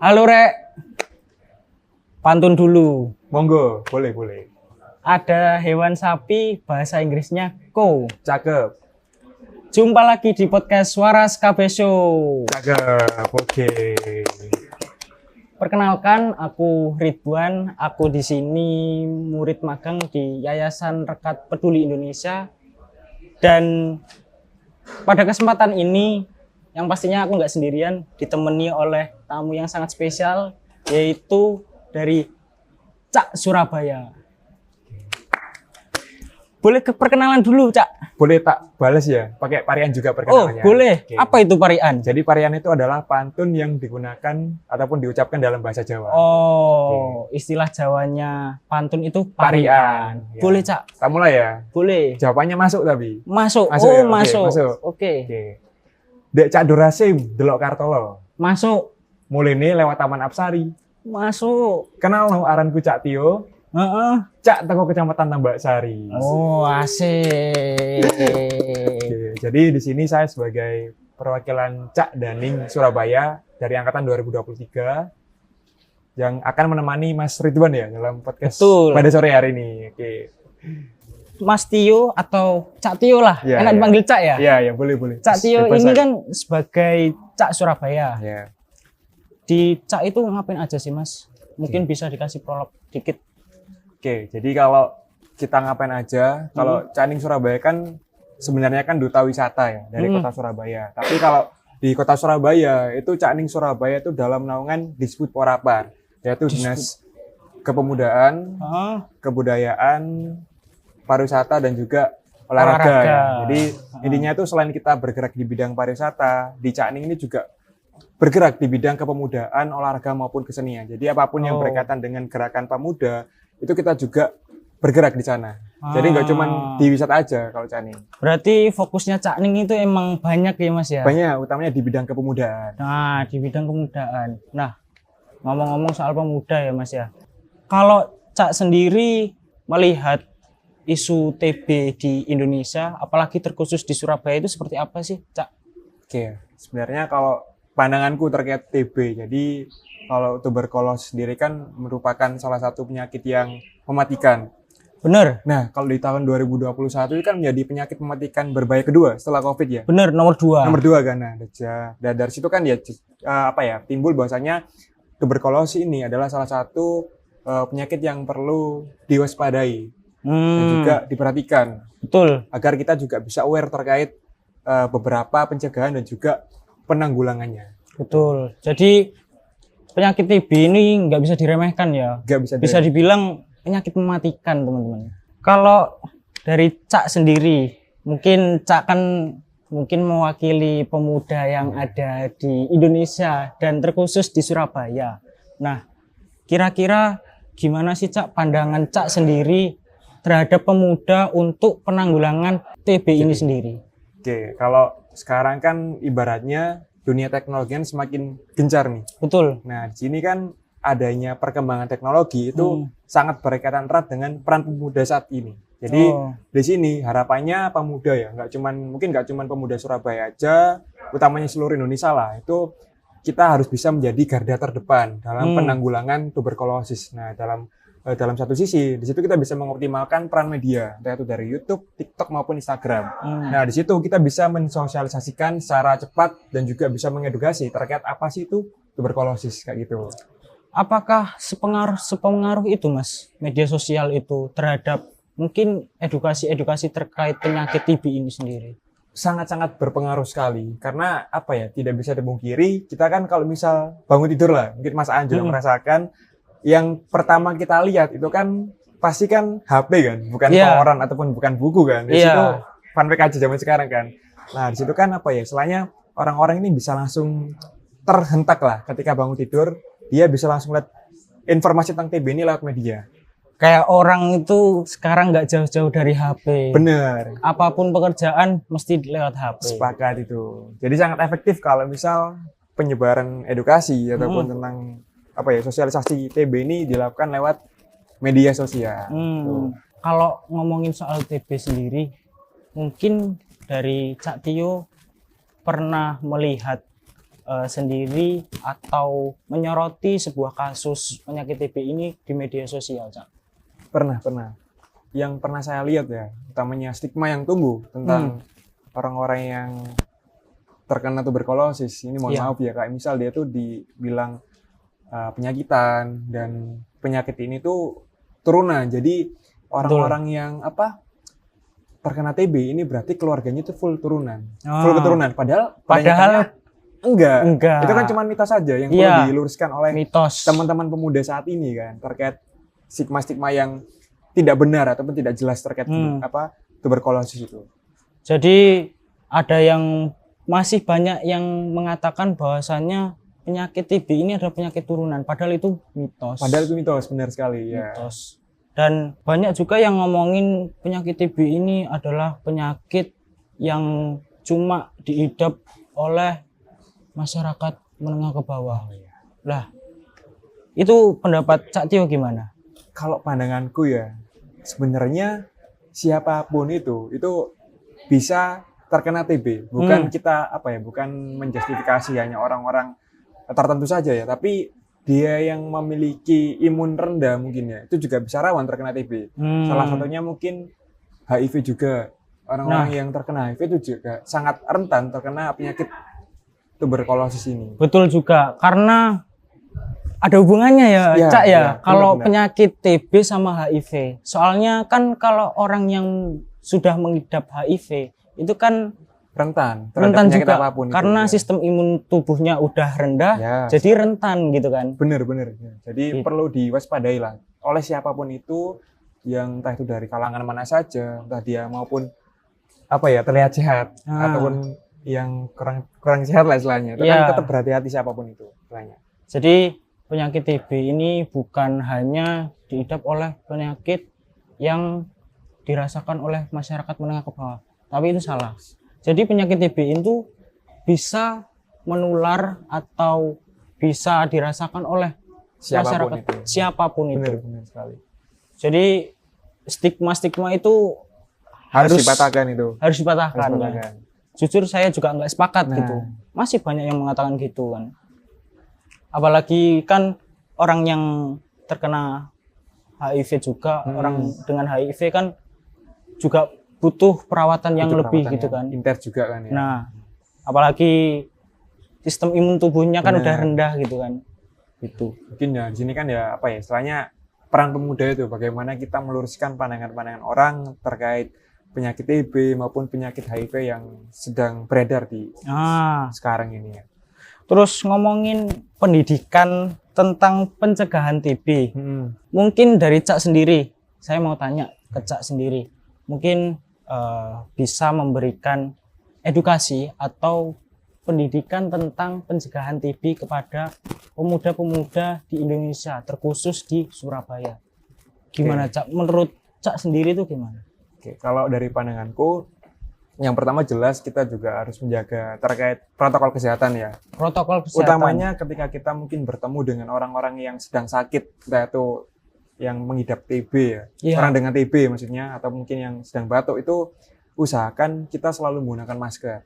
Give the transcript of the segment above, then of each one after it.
Halo Rek, pantun dulu. Monggo, boleh. Ada hewan sapi, bahasa Inggrisnya cow. Cakep, Jumpa lagi di podcast Waras KB Show. cakep, oke. Perkenalkan, aku Ridwan. Aku di sini murid magang di Yayasan Rekat Peduli Indonesia. Dan pada kesempatan ini, yang pastinya aku nggak sendirian, ditemani oleh tamu yang sangat spesial, yaitu dari Cak Surabaya. Boleh perkenalan dulu, Cak? Boleh tak balas ya, pakai parian juga Oh, perkenalannya. boleh. Oke. Apa itu parian? Jadi parian itu adalah pantun yang digunakan ataupun diucapkan dalam bahasa Jawa. Oh, istilah Jawanya pantun itu parian. Parian, ya. Boleh, Cak? Kita mulai ya. Boleh. Jawabannya masuk tapi. Masuk. Masuk Oh, ya? Oke, masuk. masuk. Oke. Oke. Dek Cak Durasim, delok Kartolo. Masuk. Mulene lewat Taman Apsari. Masuk. Kenal no aranku Cak Tio. Heeh. Cak teko Kecamatan Tambak Sari. Oh, asik. Oke, jadi di sini saya sebagai perwakilan Cak Daning Surabaya dari angkatan 2023 yang akan menemani Mas Ridwan ya dalam podcast Betul. pada sore hari ini. Oke. Mas Tio atau Cak Tio lah. Ya, Enak ya. dipanggil Cak ya? Iya, boleh. Cak Tio Bebas ini aja. kan sebagai Cak Surabaya. Ya. Di Cak itu ngapain aja sih, Mas? Mungkin bisa dikasih prolog dikit. Oke, jadi kalau kita ngapain aja, kalau Caning Surabaya kan sebenarnya kan duta wisata ya dari kota Surabaya. Tapi kalau di kota Surabaya itu Caning Surabaya itu dalam naungan Disbud Porapar, yaitu Dinas Kepemudaan, Heeh. Kebudayaan, Pariwisata dan juga olahraga. Olahraga. Ya. Jadi intinya itu selain kita bergerak di bidang pariwisata, di Caning ini juga bergerak di bidang kepemudaan, olahraga maupun kesenian. Jadi apapun yang Oh. berkaitan dengan gerakan pemuda itu kita juga bergerak di sana. Jadi nggak cuma di wisata aja kalau Caning. Berarti fokusnya Cak Ning itu emang banyak ya, Mas ya? Banyak, utamanya di bidang kepemudaan. Nah, di bidang kemudaan. Nah, ngomong-ngomong soal pemuda ya, Mas ya. Kalau Cak sendiri melihat isu TB di Indonesia, apalagi terkhusus di Surabaya itu seperti apa sih, Cak? Oke, sebenarnya kalau pandanganku terkait TB, jadi kalau tuberkulosis sendiri kan merupakan salah satu penyakit yang mematikan. Bener, Nah, kalau di tahun 2021 itu kan menjadi penyakit mematikan berbahaya kedua setelah COVID ya. bener nomor 2. Nomor 2 kan, nah, dan dari situ kan ya timbul bahwasanya tuberkulosis ini adalah salah satu penyakit yang perlu diwaspadai dan juga diperhatikan Betul. agar kita juga bisa aware terkait beberapa pencegahan dan juga penanggulangannya. Betul. Jadi penyakit TB ini nggak bisa diremehkan ya. Gak bisa Bisa dibilang penyakit mematikan, teman-teman. Kalau dari Cak sendiri, mungkin Cak kan mungkin mewakili pemuda yang ada di Indonesia dan terkhusus di Surabaya. Nah, kira-kira gimana sih Cak pandangan Cak sendiri terhadap pemuda untuk penanggulangan TB ini sendiri? Oke, kalau sekarang kan ibaratnya dunia teknologi kan semakin gencar nih. Betul. Nah, di sini kan adanya perkembangan teknologi itu sangat berkaitan erat dengan peran pemuda saat ini. Jadi di sini harapannya pemuda ya, mungkin nggak cuman pemuda Surabaya aja, utamanya seluruh Indonesia lah. Itu kita harus bisa menjadi garda terdepan dalam penanggulangan tuberkulosis. Nah, dalam satu sisi, di situ kita bisa mengoptimalkan peran media, entah itu dari YouTube, TikTok maupun Instagram. Nah, di situ kita bisa mensosialisasikan secara cepat dan juga bisa mengedukasi terkait apa sih itu tuberkulosis kayak gitu. Apakah sepengaruh itu, Mas, media sosial itu terhadap mungkin edukasi terkait penyakit TB ini sendiri? Sangat-sangat berpengaruh sekali karena apa ya, tidak bisa dipungkiri kita kan kalau misal bangun tidur lah, mungkin Mas An juga merasakan yang pertama kita lihat itu kan pasti kan HP kan, bukan koran ataupun bukan buku kan. Di situ fun fact aja zaman sekarang kan. Nah, di situ kan apa ya, istilahnya orang-orang ini bisa langsung terhentak lah ketika bangun tidur, dia bisa langsung lihat informasi tentang TB ini lewat media. Kayak orang itu sekarang nggak jauh-jauh dari HP. Bener. Apapun pekerjaan mesti lewat HP. Sepakat itu. Jadi sangat efektif kalau misal penyebaran edukasi ataupun tentang apa ya, sosialisasi TB ini dilakukan lewat media sosial. Kalau ngomongin soal TB sendiri, mungkin dari Cak Tio pernah melihat sendiri atau menyoroti sebuah kasus penyakit TB ini di media sosial, Cak? Pernah. Yang pernah saya lihat ya, utamanya stigma yang tumbuh tentang orang-orang yang terkena tuberkulosis. Ini mohon maaf ya, kayak misal dia tuh dibilang penyakitan, dan penyakit ini tuh turunan. Jadi orang-orang yang terkena TB ini berarti keluarganya itu full turunan. Full keturunan. Padahal enggak. Itu kan cuma mitos saja yang perlu diluruskan oleh teman-teman pemuda saat ini kan, terkait stigma-stigma yang tidak benar ataupun tidak jelas terkait tuberkulosis itu. Jadi masih banyak yang mengatakan bahwasannya penyakit TB ini adalah penyakit turunan, padahal itu mitos. Benar sekali ya. Mitos. Dan banyak juga yang ngomongin penyakit TB ini adalah penyakit yang cuma diidap oleh masyarakat menengah ke bawah. Lah, itu pendapat Cak Tio gimana? Kalau pandanganku ya, sebenarnya siapapun itu bisa terkena TB. Bukan kita bukan menjustifikasi hanya orang-orang tertentu saja ya, tapi dia yang memiliki imun rendah mungkin ya, itu juga bisa rawan terkena TB. Salah satunya mungkin HIV juga. Orang-orang yang terkena HIV itu juga sangat rentan terkena penyakit tuberkulosis ini. Betul juga, karena ada hubungannya ya, Cak ya. Kalau penyakit TB sama HIV. Soalnya kan kalau orang yang sudah mengidap HIV itu kan rentan juga apapun karena itu, sistem imun tubuhnya udah rendah, jadi rentan gitu kan. Bener. Jadi perlu diwaspadai lah oleh siapapun itu, yang entah itu dari kalangan mana saja, entah dia maupun terlihat sehat ataupun yang kurang sehat lah istilahnya. Itu kan tetap berhati-hati siapapun itu istilahnya. Jadi penyakit TB ini bukan hanya diidap oleh penyakit yang dirasakan oleh masyarakat menengah ke bawah, tapi itu salah. Jadi penyakit TB itu bisa menular atau bisa dirasakan oleh siapapun itu. Benar sekali. Jadi stigma itu harus dipatahkan Ya. Jujur saya juga nggak sepakat gitu. Masih banyak yang mengatakan gitu kan. Apalagi kan orang yang terkena HIV juga, orang dengan HIV kan juga butuh perawatan yang lebih gitu kan. Intens juga kan ya. Nah, apalagi sistem imun tubuhnya kan udah rendah gitu kan. Gitu. Mungkin ya di sini kan istilahnya peran pemuda itu bagaimana kita meluruskan pandangan-pandangan orang terkait penyakit TB maupun penyakit HIV yang sedang beredar di sekarang ini ya. Terus ngomongin pendidikan tentang pencegahan TB. Mungkin dari Cak sendiri, saya mau tanya ke Cak sendiri. Mungkin bisa memberikan edukasi atau pendidikan tentang pencegahan TB kepada pemuda-pemuda di Indonesia, terkhusus di Surabaya. Gimana Cak? Menurut Cak sendiri itu gimana? Kalau dari pandanganku, yang pertama jelas kita juga harus menjaga terkait protokol kesehatan ya. Protokol kesehatan. Utamanya ketika kita mungkin bertemu dengan orang-orang yang sedang sakit, entah itu yang mengidap TB ya. Orang dengan TB maksudnya, atau mungkin yang sedang batuk, itu usahakan kita selalu menggunakan masker.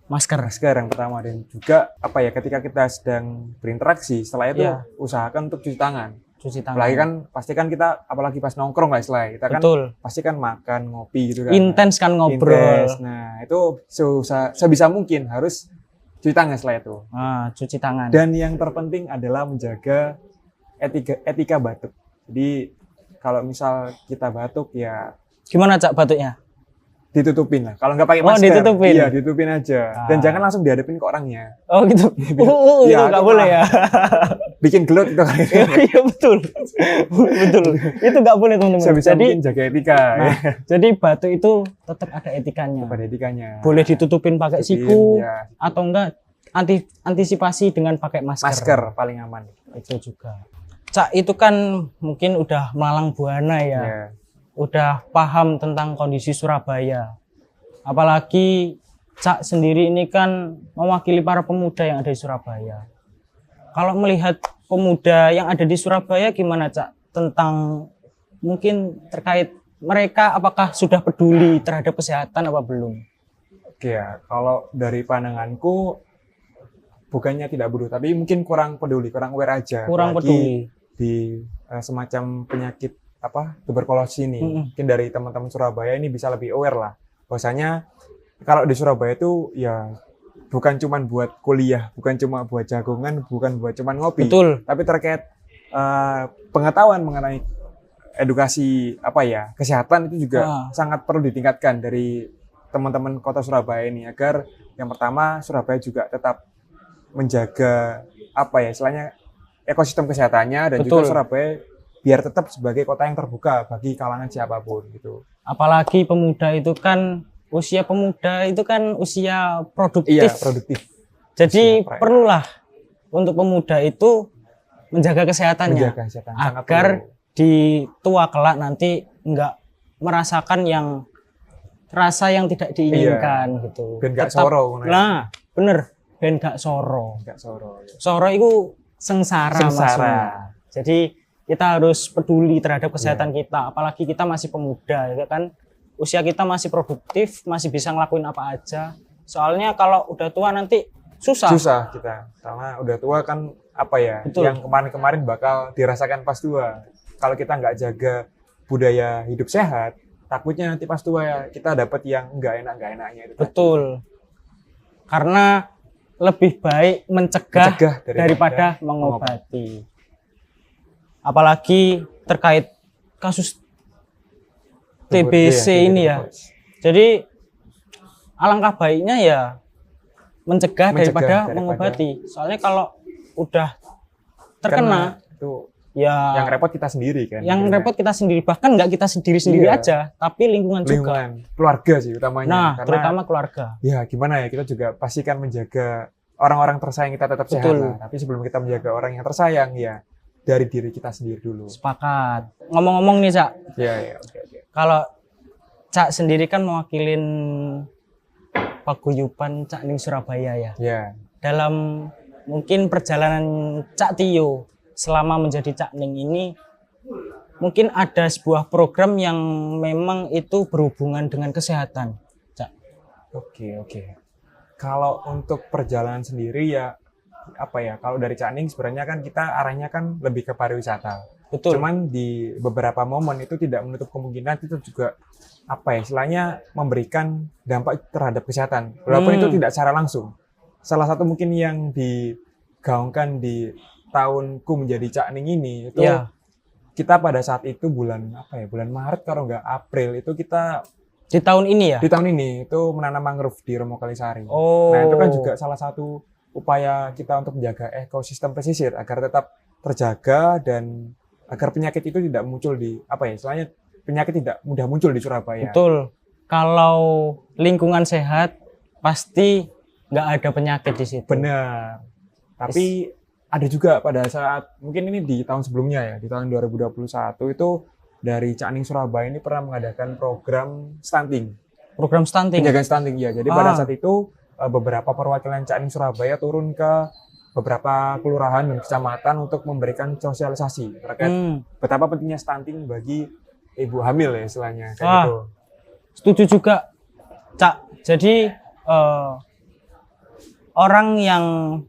Masker yang pertama, dan juga ketika kita sedang berinteraksi, setelah itu usahakan untuk cuci tangan. Apalagi kan pastikan kita apalagi pas nongkrong lah istilahnya, kita kan pasti kan makan, ngopi gitu kan. Intens kan ngobrol. Nah, itu sebisa mungkin harus cuci tangan setelah itu. Cuci tangan. Dan yang terpenting adalah menjaga etika batuk. Jadi kalau misal kita batuk ya gimana Cak batuknya? Ditutupin lah. Kalau nggak pakai masker, ditutupin aja. Dan jangan langsung dihadapin ke orangnya. Oh gitu. Itu nggak boleh ya. Bikin gelut itu kan. Iya betul. Itu nggak boleh teman-teman. Sebisa mungkin jaga etika. Jadi batuk itu tetap ada etikanya. Boleh ditutupin pakai siku atau enggak antisipasi dengan pakai masker. Masker paling aman. Itu juga. Cak itu kan mungkin udah melalang buana ya. Udah paham tentang kondisi Surabaya. Apalagi Cak sendiri ini kan mewakili para pemuda yang ada di Surabaya. Kalau melihat pemuda yang ada di Surabaya gimana Cak? Tentang mungkin terkait mereka apakah sudah peduli terhadap kesehatan apa belum? Kalau dari pandanganku, bukannya tidak bodoh, tapi mungkin kurang peduli, kurang aware aja. Kurang Apalagi peduli. di semacam penyakit tuberkulosis ini. Mungkin dari teman-teman Surabaya ini bisa lebih aware lah. Bahwasanya kalau di Surabaya itu ya bukan cuma buat kuliah, bukan cuma buat jagongan, bukan buat cuma ngopi. Betul. Tapi terkait pengetahuan mengenai edukasi kesehatan itu juga sangat perlu ditingkatkan dari teman-teman kota Surabaya ini, agar yang pertama Surabaya juga tetap menjaga istilahnya ekosistem kesehatannya, dan Betul. juga Surabaya biar tetap sebagai kota yang terbuka bagi kalangan siapapun gitu. Apalagi pemuda itu kan usia produktif. Iya, produktif. Jadi perlulah untuk pemuda itu menjaga kesehatannya, Menjaga kesehatan, agar di tua kelak nanti enggak merasakan rasa yang tidak diinginkan gitu. Ben gak soro. Nah, bener, ben gak soro. Gak soro. Soro itu sengsara. Maksudnya. Jadi kita harus peduli terhadap kesehatan kita, apalagi kita masih pemuda, ya kan? Usia kita masih produktif, masih bisa ngelakuin apa aja. Soalnya kalau udah tua nanti susah. Susah kita, karena udah tua kan Betul. yang kemarin-kemarin bakal dirasakan pas tua. Kalau kita nggak jaga budaya hidup sehat, takutnya nanti pas tua kita dapat yang nggak enaknya itu. Betul. Karena lebih baik mencegah daripada mengobati. Apalagi terkait kasus TBC ini ya. Jadi alangkah baiknya ya mencegah daripada mengobati. Soalnya kalau udah terkena itu ya yang repot kita sendiri kan. Yang repot kita sendiri, bahkan nggak kita sendiri aja, tapi lingkungan juga. Keluarga sih utamanya. Nah, terutama keluarga. Ya gimana ya, kita juga pastikan menjaga orang-orang tersayang kita tetap sehat lah. Tapi sebelum kita menjaga orang yang tersayang ya dari diri kita sendiri dulu. Sepakat. Ngomong-ngomong nih, Cak. Iya, oke. Kalau Cak sendiri kan mewakilin paguyuban Cak Ning Surabaya ya. Iya. Dalam mungkin perjalanan Cak Tio selama menjadi Cak Ning ini, mungkin ada sebuah program yang memang itu berhubungan dengan kesehatan, Cak. Oke. Kalau untuk perjalanan sendiri ya kalau dari Cak Ning sebenarnya kan kita arahnya kan lebih ke pariwisata. Betul. Cuman di beberapa momen itu tidak menutup kemungkinan itu juga istilahnya memberikan dampak terhadap kesehatan. Walaupun itu tidak secara langsung. Salah satu mungkin yang digaungkan di tahunku menjadi Cak Ning ini itu kita pada saat itu bulan Maret kalau nggak April itu kita di tahun ini ya? Di tahun ini itu menanam mangrove di Romo Kalisari. Oh. Nah, itu kan juga salah satu upaya kita untuk menjaga ekosistem pesisir agar tetap terjaga dan agar penyakit itu tidak muncul istilahnya penyakit tidak mudah muncul di Surabaya. Betul. Kalau lingkungan sehat pasti nggak ada penyakit di situ. Benar. Tapi ada juga pada saat mungkin ini di tahun sebelumnya ya, di tahun 2021 itu dari Cak Ning Surabaya ini pernah mengadakan program stunting. Program stunting. Penjagaan stunting ya. Jadi pada saat itu beberapa perwakilan Cak Ning Surabaya turun ke beberapa kelurahan dan kecamatan untuk memberikan sosialisasi terkait betapa pentingnya stunting bagi ibu hamil ya istilahnya kayak gitu. Setuju juga, Cak. Jadi orang yang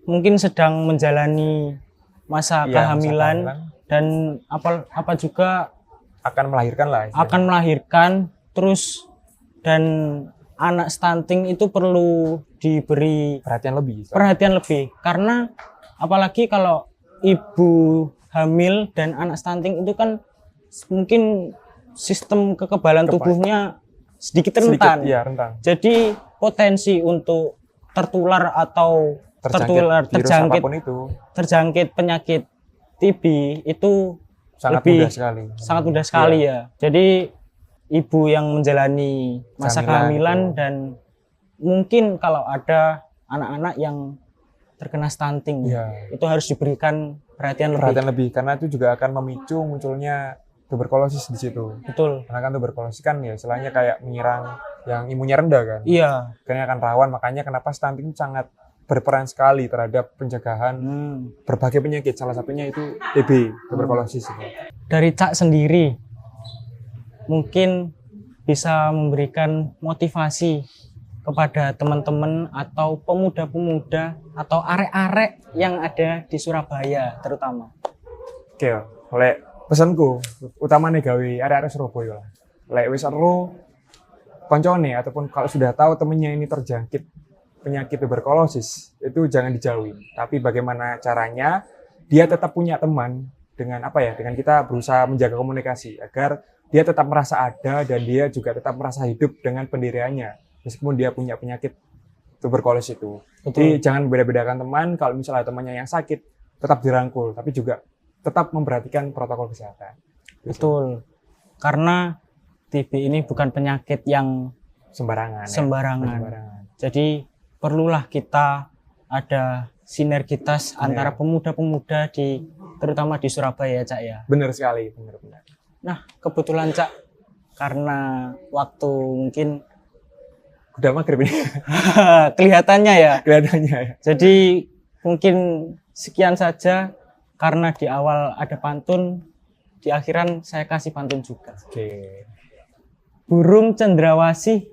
mungkin sedang menjalani masa kehamilan dan apa juga akan melahirkan lah. Akan melahirkan terus, dan anak stunting itu perlu diberi perhatian lebih karena apalagi kalau ibu hamil dan anak stunting itu kan mungkin sistem kekebalan tubuhnya sedikit rentan. Jadi potensi untuk tertular atau terjangkit penyakit TB itu sangat mudah sekali ya. Jadi ibu yang menjalani masa kehamilan dan mungkin kalau ada anak-anak yang terkena stunting itu harus diberikan perhatian lebih karena itu juga akan memicu munculnya tuberkulosis di situ. Betul. Karena kan tuberkulosis kan ya istilahnya kayak menyerang yang imunnya rendah kan. Iya. Karena akan rawan, makanya kenapa stunting sangat berperan sekali terhadap pencegahan berbagai penyakit, salah satunya itu TB, tuberkulosis. Dari Cak sendiri mungkin bisa memberikan motivasi kepada teman-teman atau pemuda-pemuda atau arek-arek yang ada di Surabaya terutama? Oke, oleh pesanku utama nih gawe arek-arek Surabaya lah. Lek wis ero koncone ataupun kalau sudah tahu temennya ini terjangkit penyakit tuberkulosis, itu jangan dijauhi. Tapi bagaimana caranya dia tetap punya teman dengan apa ya? Dengan kita berusaha menjaga komunikasi agar dia tetap merasa ada dan dia juga tetap merasa hidup dengan pendiriannya meskipun dia punya penyakit tuberkulosis itu. Jadi jangan beda-bedakan teman. Kalau misalnya temannya yang sakit tetap dirangkul, tapi juga tetap memperhatikan protokol kesehatan. Betul. Karena TB ini bukan penyakit yang Sembarangan. sembarangan. Jadi perlulah kita ada sinergitas antara pemuda-pemuda terutama di Surabaya, Cak ya. Benar sekali, benar-benar. Nah, kebetulan Cak, karena waktu mungkin Udah maghrib ini. kelihatannya ya. Kelihatannya ya. Jadi mungkin sekian saja, karena di awal ada pantun, di akhiran saya kasih pantun juga. Oke. Burung cendrawasih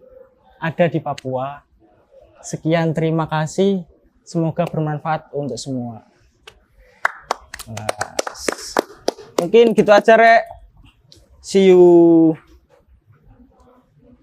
ada di Papua. Sekian, terima kasih. Semoga bermanfaat untuk semua. Nah, mungkin gitu aja, Rek. See you.